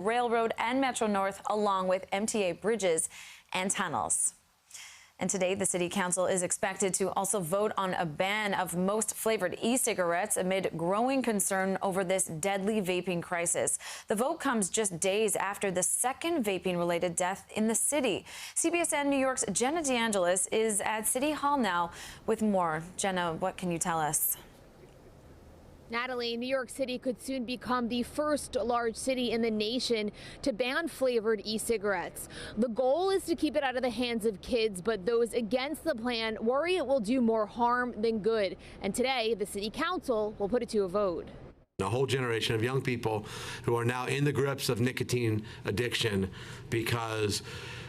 Railroad and Metro North, along with MTA bridges and tunnels. And today, the City Council is expected to also vote on a ban of most flavored e-cigarettes amid growing concern over this deadly vaping crisis. The vote comes just days after the second vaping-related death in the city. CBSN New York's Jenna DeAngelis is at City Hall now with more. Jenna, what can you tell us? Natalie, New York City could soon become the first large city in the nation to ban flavored e-cigarettes. The goal is to keep it out of the hands of kids, but those against the plan worry it will do more harm than good. And today, the City Council will put it to a vote. A whole generation of young people who are now in the grips of nicotine addiction because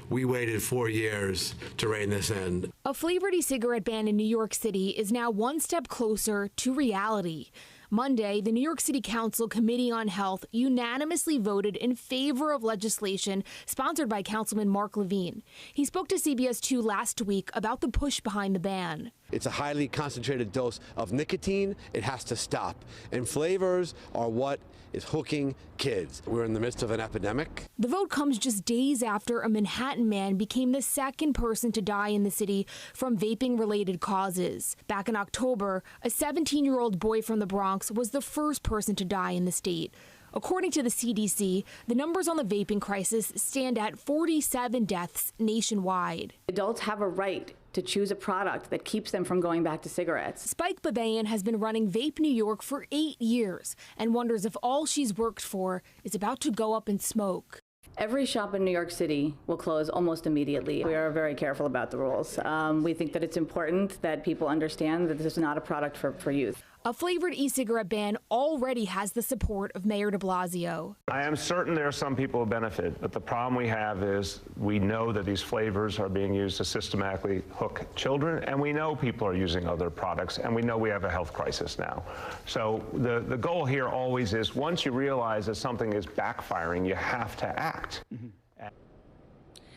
we waited 4 years to rein this in. A flavored e-cigarette ban in New York City is now one step closer to reality. Monday, the New York City Council Committee on Health unanimously voted in favor of legislation sponsored by Councilman Mark Levine. He spoke to CBS 2 last week about the push behind the ban. It's a highly concentrated dose of nicotine. It has to stop. And flavors are what is hooking kids. We're in the midst of an epidemic. The vote comes just days after a Manhattan man became the second person to die in the city from vaping-related causes. Back in October, a 17-year-old boy from the Bronx was the first person to die in the state. According to the CDC, the numbers on the vaping crisis stand at 47 deaths nationwide. Adults have a right to choose a product that keeps them from going back to cigarettes. Spike Babayan has been running Vape New York for 8 years and wonders if all she's worked for is about to go up in smoke. Every shop in New York City will close almost immediately. We are very careful about the rules. We think that it's important that people understand that this is not a product for youth. A flavored e-cigarette ban already has the support of Mayor de Blasio. I am certain there are some people who benefit, but the problem we have is we know that these flavors are being used to systematically hook children, and we know people are using other products, and we know we have a health crisis now. So the goal here always is once you realize that something is backfiring, you have to act.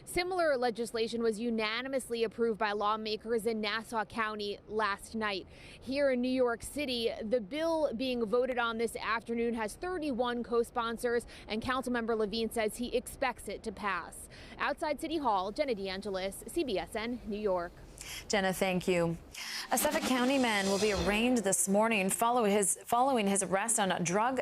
Similar legislation was unanimously approved by lawmakers in Nassau County last night. Here in New York City, the bill being voted on this afternoon has 31 co-sponsors, and Councilmember Levine says he expects it to pass. Outside City Hall, Jenna DeAngelis, CBSN, New York. Jenna, thank you. A Suffolk County man will be arraigned this morning following his arrest on a drug